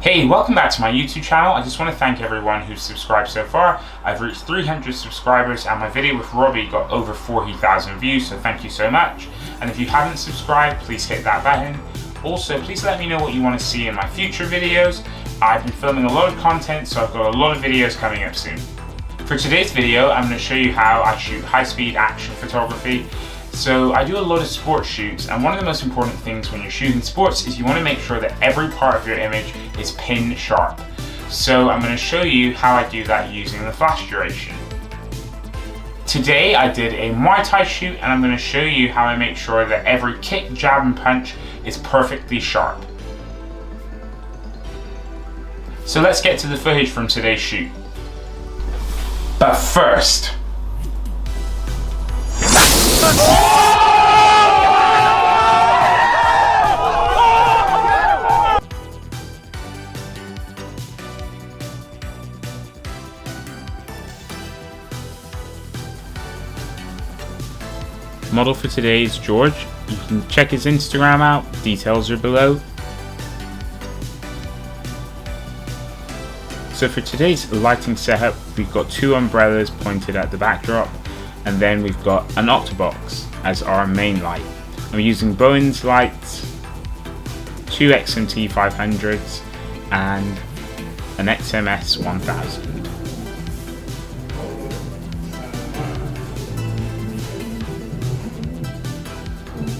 Hey, welcome back to my YouTube channel. I just want to thank everyone who's subscribed so far. I've reached 300 subscribers and my video with Robbie got over 40,000 views, so thank you so much. And if you haven't subscribed, please hit that button. Also, please let me know what you want to see in my future videos. I've been filming a lot of content, so I've got a lot of videos coming up soon. For today's video, I'm going to show you how I shoot high-speed action photography. So I do a lot of sports shoots, and one of the most important things when you're shooting sports is you want to make sure that every part of your image is pin sharp. So I'm going to show you how I do that using the flash duration. Today I did a Muay Thai shoot, and I'm going to show you how I make sure that every kick, jab and punch is perfectly sharp. So let's get to the footage from today's shoot. But first, model for today is George. You can check his Instagram out, details are below. So for today's lighting setup, we've got two umbrellas pointed at the backdrop, and then we've got an octobox as our main light. I'm using Bowen's lights, two XMT 500s and an XMS 1000.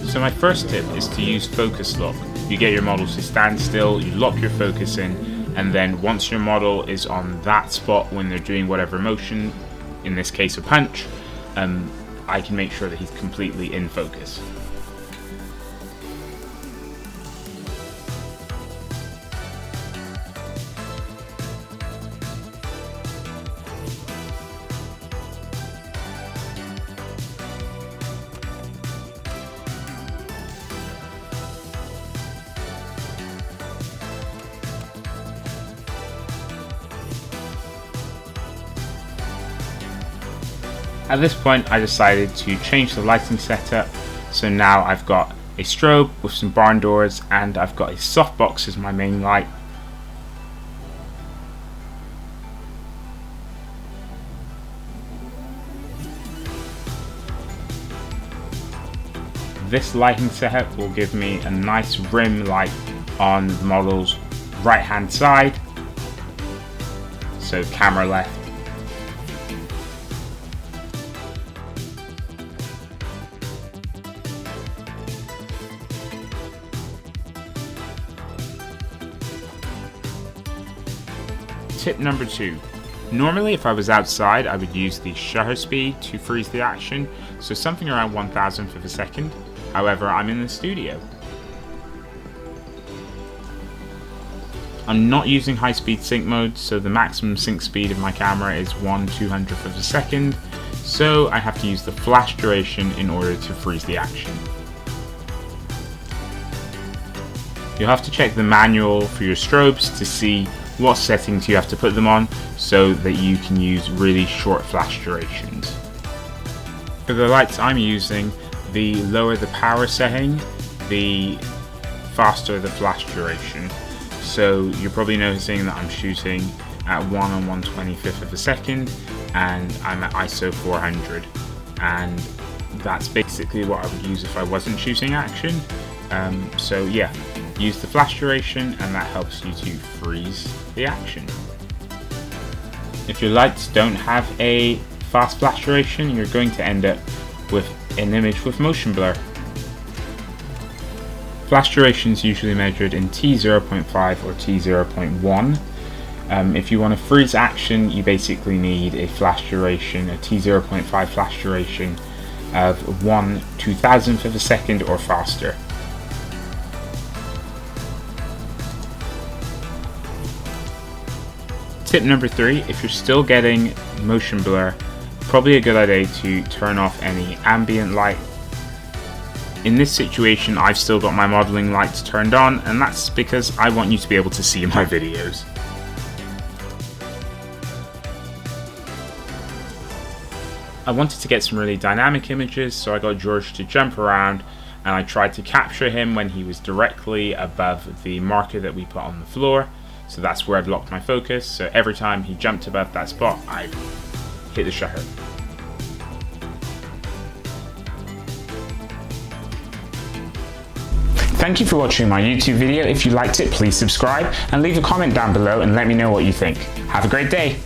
So my first tip is to use focus lock. You get your model to stand still, you lock your focus in, and then once your model is on that spot when they're doing whatever motion, in this case a punch, I can make sure that he's completely in focus. At this point I decided to change the lighting setup, so now I've got a strobe with some barn doors and I've got a softbox as my main light. This lighting setup will give me a nice rim light on the model's right hand side, so camera left. Tip number 2. Normally if I was outside I would use the shutter speed to freeze the action, so something around 1,000th of a second. However, I'm in the studio. I'm not using high speed sync mode, so the maximum sync speed of my camera is 1/200th of a second, so I have to use the flash duration in order to freeze the action. You'll have to check the manual for your strobes to see what settings you have to put them on so that you can use really short flash durations. For the lights I'm using, the lower the power setting, the faster the flash duration. So you're probably noticing that I'm shooting at 1 and 1/25th of a second and I'm at ISO 400, and that's basically what I would use if I wasn't shooting action. So yeah, use the flash duration and that helps you to freeze the action. If your lights don't have a fast flash duration, you're going to end up with an image with motion blur. Flash duration is usually measured in T0.5 or T0.1. If you want to freeze action, you basically need a flash duration, a T0.5 flash duration of 1/2000th of a second or faster. Tip number 3, if you're still getting motion blur, probably a good idea to turn off any ambient light. In this situation I've still got my modeling lights turned on, and that's because I want you to be able to see my videos. I wanted to get some really dynamic images, so I got George to jump around and I tried to capture him when he was directly above the marker that we put on the floor. So that's where I've locked my focus. So every time he jumped above that spot, I hit the shutter. Thank you for watching my YouTube video. If you liked it, please subscribe and leave a comment down below and let me know what you think. Have a great day.